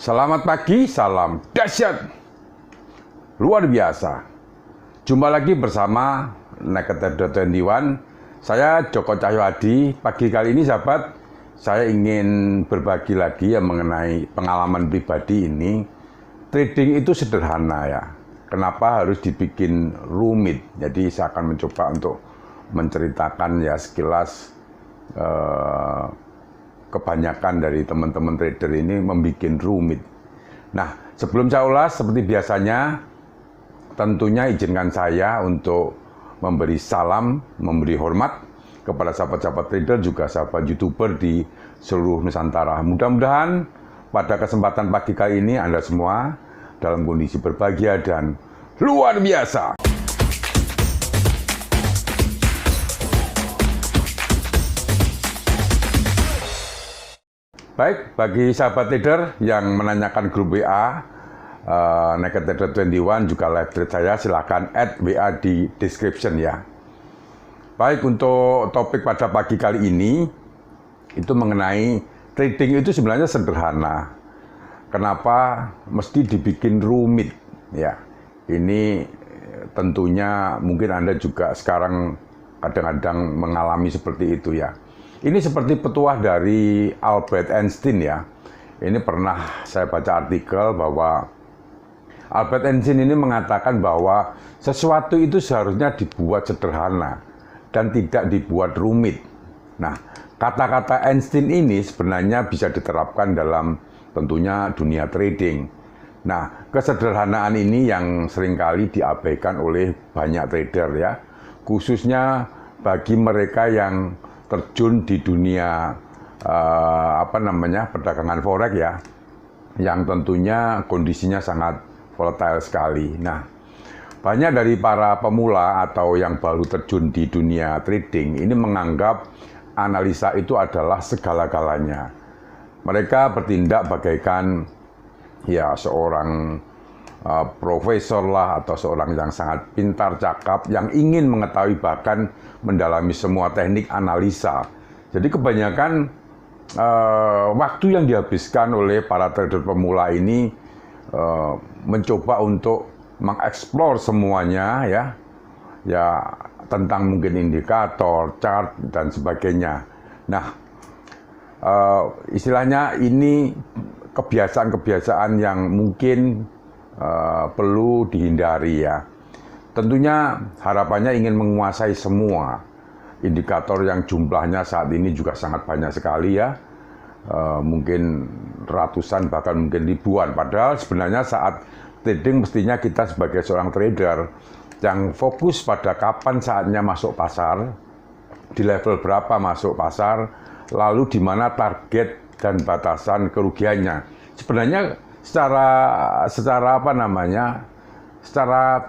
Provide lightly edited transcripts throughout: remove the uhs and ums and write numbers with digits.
Selamat pagi, salam dahsyat luar biasa. Jumpa lagi bersama Naked 21. Saya Joko Cahyoadi. Pagi kali ini sahabat, saya ingin berbagi lagi mengenai pengalaman pribadi ini. Trading itu sederhana ya. Kenapa harus dibikin rumit? Jadi saya akan mencoba untuk menceritakan ya sekilas kebanyakan dari teman-teman trader ini membuat rumit. Nah, sebelum saya ulas seperti biasanya, tentunya izinkan saya untuk memberi salam, memberi hormat kepada sahabat-sahabat trader, juga sahabat YouTuber di seluruh Nusantara. Mudah-mudahan pada kesempatan pagi kali ini Anda semua dalam kondisi berbahagia dan luar biasa. Baik, bagi sahabat trader yang menanyakan grup WA Naked Trader 21 juga live trade saya, silahkan add WA di description ya. Baik, untuk topik pada pagi kali ini itu mengenai trading itu sebenarnya sederhana. Kenapa mesti dibikin rumit ya? Ini tentunya mungkin Anda juga sekarang kadang-kadang mengalami seperti itu ya. Ini seperti petuah dari Albert Einstein ya. Ini pernah saya baca artikel bahwa Albert Einstein ini mengatakan bahwa sesuatu itu seharusnya dibuat sederhana dan tidak dibuat rumit. Nah, kata-kata Einstein ini sebenarnya bisa diterapkan dalam tentunya dunia trading. Nah, kesederhanaan ini yang seringkali diabaikan oleh banyak trader ya. Khususnya bagi mereka yang terjun di dunia perdagangan forex ya, yang tentunya kondisinya sangat volatile sekali. Nah, banyak dari para pemula atau yang baru terjun di dunia trading ini menganggap analisa itu adalah segala-galanya. Mereka bertindak bagaikan ya seorang profesor lah, atau seorang yang sangat pintar cakap, yang ingin mengetahui bahkan mendalami semua teknik analisa. Jadi kebanyakan waktu yang dihabiskan oleh para trader pemula ini mencoba untuk mengeksplor semuanya ya tentang mungkin indikator, chart dan sebagainya. Nah, istilahnya ini kebiasaan-kebiasaan yang mungkin perlu dihindari ya. Tentunya harapannya ingin menguasai semua indikator yang jumlahnya saat ini juga sangat banyak sekali ya. Mungkin ratusan bahkan mungkin ribuan. Padahal sebenarnya saat trading mestinya kita sebagai seorang trader yang fokus pada kapan saatnya masuk pasar, di level berapa masuk pasar, lalu di mana target dan batasan kerugiannya. Sebenarnya secara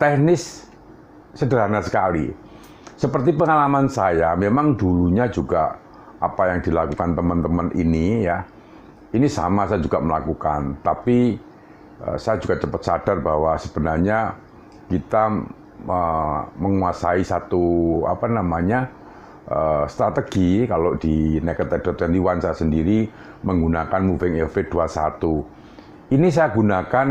teknis sederhana sekali. Seperti pengalaman saya, memang dulunya juga apa yang dilakukan teman-teman ini ya, ini sama saya juga melakukan. Tapi saya juga cepat sadar bahwa sebenarnya kita menguasai satu strategi. Kalau di Naked Trader 21 saya sendiri menggunakan moving average 21. Ini saya gunakan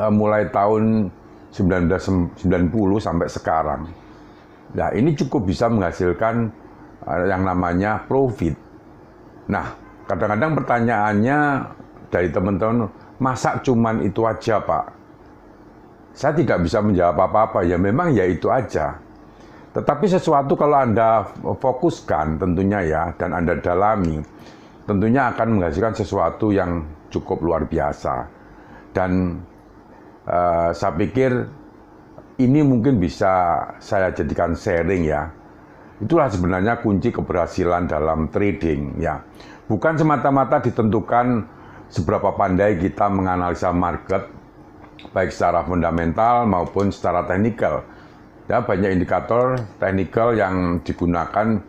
mulai tahun 1990 sampai sekarang. Nah, ini cukup bisa menghasilkan yang namanya profit. Nah, kadang-kadang pertanyaannya dari teman-teman, masa cuman itu aja Pak? Saya tidak bisa menjawab apa-apa, ya memang ya itu aja. Tetapi sesuatu kalau Anda fokuskan tentunya ya, dan Anda dalami, tentunya akan menghasilkan sesuatu yang cukup luar biasa. Dan saya pikir ini mungkin bisa saya jadikan sharing ya. Itulah sebenarnya kunci keberhasilan dalam trading ya. Bukan semata-mata ditentukan seberapa pandai kita menganalisa market, baik secara fundamental maupun secara teknikal. Ya, banyak indikator teknikal yang digunakan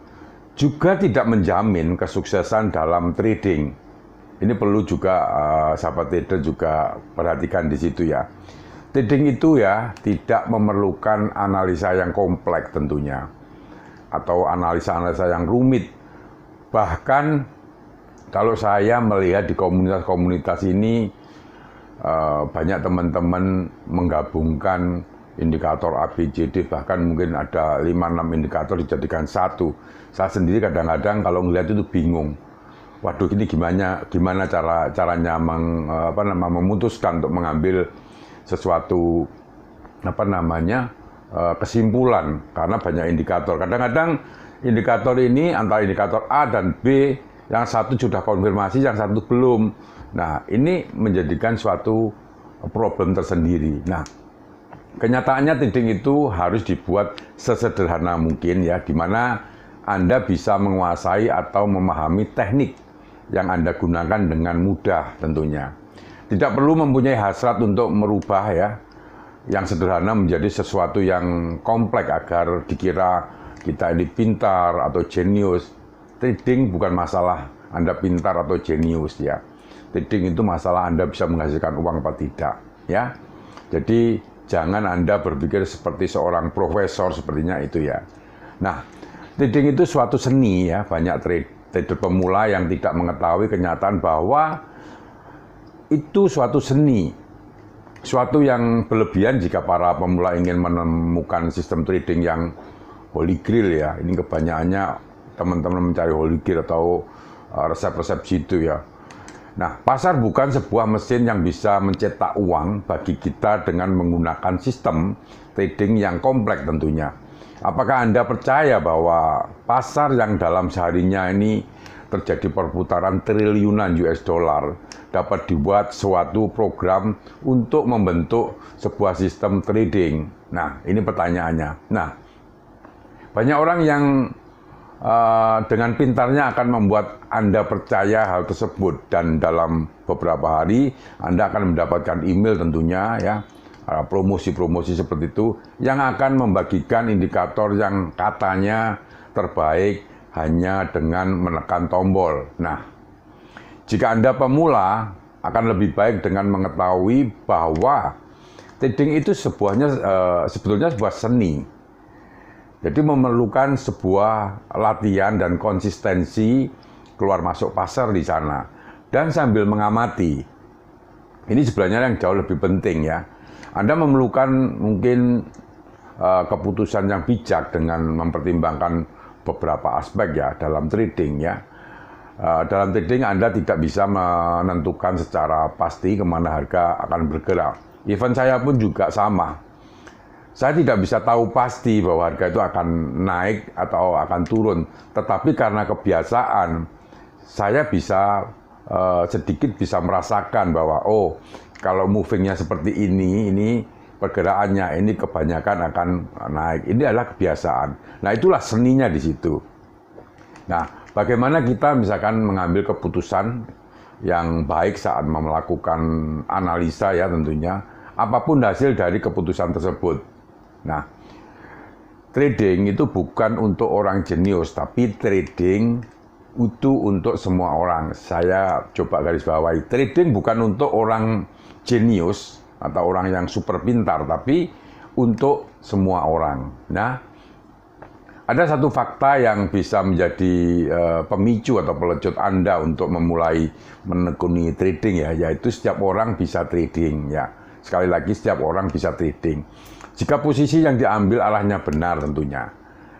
juga tidak menjamin kesuksesan dalam trading. Ini perlu juga sahabat trader juga perhatikan di situ ya. Trading itu ya tidak memerlukan analisa yang kompleks tentunya, atau analisa-analisa yang rumit. Bahkan Kalau saya melihat di komunitas-komunitas ini banyak teman-teman menggabungkan indikator ABCD, bahkan mungkin ada 5-6 indikator dijadikan satu. Saya sendiri kadang-kadang kalau melihat itu bingung. Waduh, ini gimana caranya memutuskan untuk mengambil sesuatu kesimpulan, karena banyak indikator. Kadang-kadang indikator ini antara indikator A dan B, yang satu sudah konfirmasi, yang satu belum. Nah, ini menjadikan suatu problem tersendiri. Nah, kenyataannya trading itu harus dibuat sesederhana mungkin ya, di mana Anda bisa menguasai atau memahami teknik yang Anda gunakan dengan mudah tentunya. Tidak perlu mempunyai hasrat untuk merubah ya, yang sederhana menjadi sesuatu yang kompleks agar dikira kita ini pintar atau jenius. Trading bukan masalah Anda pintar atau jenius ya. Trading itu masalah Anda bisa menghasilkan uang apa tidak ya. Jadi jangan Anda berpikir seperti seorang profesor sepertinya itu ya. Nah, trading itu suatu seni ya. Banyak trader pemula yang tidak mengetahui kenyataan bahwa itu suatu seni. Suatu yang berlebihan jika para pemula ingin menemukan sistem trading yang holy grail ya. Ini kebanyakannya teman-teman mencari holy grail atau resep-resep situ ya. Nah, pasar bukan sebuah mesin yang bisa mencetak uang bagi kita dengan menggunakan sistem trading yang kompleks tentunya. Apakah Anda percaya bahwa pasar yang dalam seharinya ini terjadi perputaran triliunan US dollar dapat dibuat suatu program untuk membentuk sebuah sistem trading? Nah, ini pertanyaannya. Nah, banyak orang yang dengan pintarnya akan membuat Anda percaya hal tersebut, dan dalam beberapa hari Anda akan mendapatkan email tentunya ya, promosi-promosi seperti itu yang akan membagikan indikator yang katanya terbaik hanya dengan menekan tombol. Nah, jika Anda pemula, akan lebih baik dengan mengetahui bahwa trading itu sebetulnya sebuah seni. Jadi memerlukan sebuah latihan dan konsistensi keluar masuk pasar di sana. Dan sambil mengamati. Ini sebenarnya yang jauh lebih penting ya. Anda memerlukan mungkin keputusan yang bijak dengan mempertimbangkan beberapa aspek ya dalam trading ya. Dalam trading Anda tidak bisa menentukan secara pasti kemana harga akan bergerak. Even saya pun juga sama. Saya tidak bisa tahu pasti bahwa harga itu akan naik atau akan turun. Tetapi karena kebiasaan, saya bisa sedikit bisa merasakan bahwa oh, kalau movingnya seperti ini pergerakannya ini kebanyakan akan naik. Ini adalah kebiasaan. Nah, itulah seninya di situ. Nah, bagaimana kita misalkan mengambil keputusan yang baik saat melakukan analisa ya tentunya, apapun hasil dari keputusan tersebut. Nah, trading itu bukan untuk orang jenius, tapi trading itu untuk semua orang. Saya coba garis bawahi, trading bukan untuk orang jenius atau orang yang super pintar, tapi untuk semua orang. Nah, ada satu fakta yang bisa menjadi pemicu atau pelecut Anda untuk memulai menekuni trading ya, yaitu setiap orang bisa trading ya. Sekali lagi, setiap orang bisa trading. Jika posisi yang diambil arahnya benar tentunya.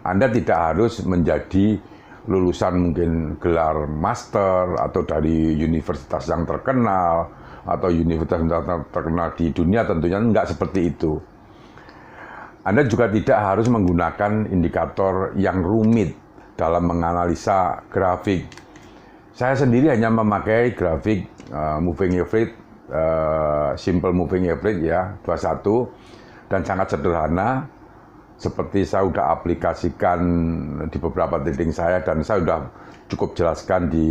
Anda tidak harus menjadi lulusan mungkin gelar master atau dari universitas yang terkenal atau universitas yang terkenal di dunia, tentunya enggak seperti itu. Anda juga tidak harus menggunakan indikator yang rumit dalam menganalisa grafik. Saya sendiri hanya memakai grafik moving average, simple moving average ya, 21, dan sangat sederhana, seperti saya sudah aplikasikan di beberapa trading saya, dan saya sudah cukup jelaskan di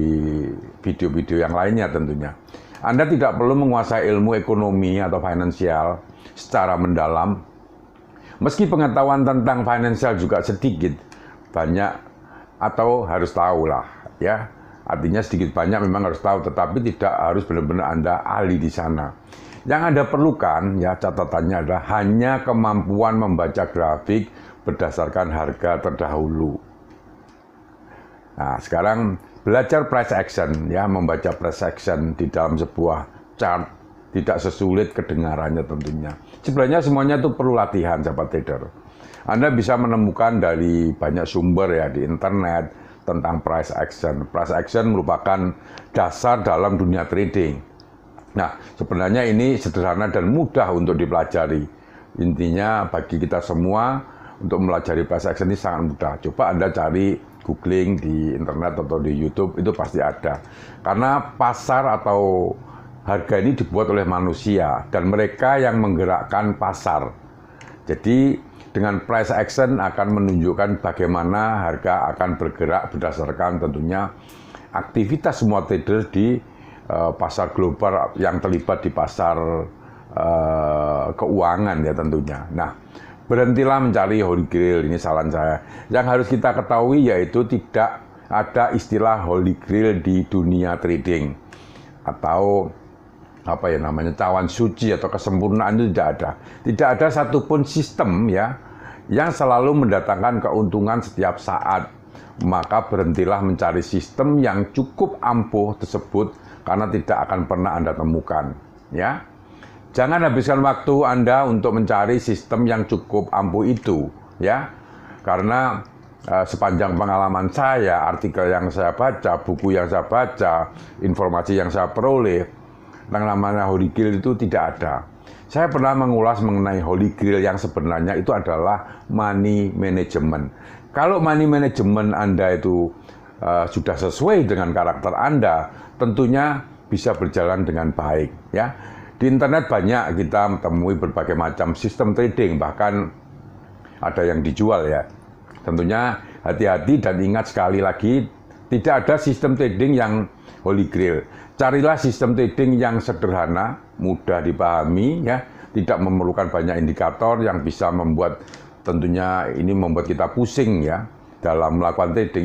video-video yang lainnya tentunya. Anda tidak perlu menguasai ilmu ekonomi atau finansial secara mendalam. Meski pengetahuan tentang finansial juga sedikit, banyak atau harus tahu lah ya. Artinya sedikit banyak memang harus tahu, tetapi tidak harus benar-benar Anda ahli di sana. Yang Anda perlukan ya, catatannya adalah hanya kemampuan membaca grafik berdasarkan harga terdahulu. Nah, sekarang belajar price action, ya, membaca price action di dalam sebuah chart tidak sesulit kedengarannya tentunya. Sebenarnya semuanya itu perlu latihan, sahabat trader. Anda bisa menemukan dari banyak sumber ya di internet tentang price action. Price action merupakan dasar dalam dunia trading. Nah, sebenarnya ini sederhana dan mudah untuk dipelajari. Intinya bagi kita semua untuk mempelajari price action ini sangat mudah. Coba Anda cari googling di internet atau di YouTube, itu pasti ada. Karena pasar atau harga ini dibuat oleh manusia dan mereka yang menggerakkan pasar. Jadi dengan price action akan menunjukkan bagaimana harga akan bergerak berdasarkan tentunya aktivitas semua trader di pasar global yang terlibat di pasar keuangan ya tentunya. Nah, berhentilah mencari holy grail, ini saran saya. Yang harus kita ketahui yaitu tidak ada istilah holy grail di dunia trading atau apa ya namanya cawan suci atau kesempurnaan, itu tidak ada. Tidak ada satupun sistem ya yang selalu mendatangkan keuntungan setiap saat. Maka berhentilah mencari sistem yang cukup ampuh tersebut karena tidak akan pernah Anda temukan, ya. Jangan habiskan waktu Anda untuk mencari sistem yang cukup ampuh itu, ya. Karena sepanjang pengalaman saya, artikel yang saya baca, buku yang saya baca, informasi yang saya peroleh, yang namanya holy grail itu tidak ada. Saya pernah mengulas mengenai holy grail yang sebenarnya itu adalah money management. Kalau money management Anda itu sudah sesuai dengan karakter Anda, tentunya bisa berjalan dengan baik, ya. Di internet banyak kita menemui berbagai macam sistem trading, bahkan ada yang dijual ya. Tentunya hati-hati dan ingat sekali lagi, tidak ada sistem trading yang holy grail. Carilah sistem trading yang sederhana, mudah dipahami, ya, tidak memerlukan banyak indikator yang bisa membuat tentunya ini membuat kita pusing ya dalam melakukan trading.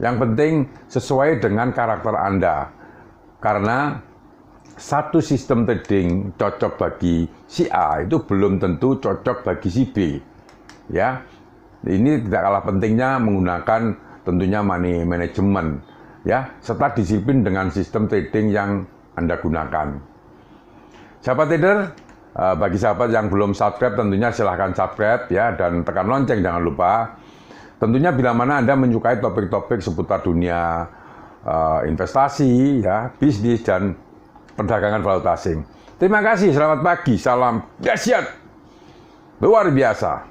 Yang penting sesuai dengan karakter Anda. Karena satu sistem trading cocok bagi si A itu belum tentu cocok bagi si B. Ya. Ini tidak kalah pentingnya menggunakan tentunya money management, ya, serta disiplin dengan sistem trading yang Anda gunakan. Sahabat trader, bagi sahabat yang belum subscribe tentunya silahkan subscribe ya, dan tekan lonceng jangan lupa. Tentunya bila mana Anda menyukai topik-topik seputar dunia investasi, ya, bisnis dan perdagangan valuta asing. Terima kasih, selamat pagi, salam dahsyat luar biasa.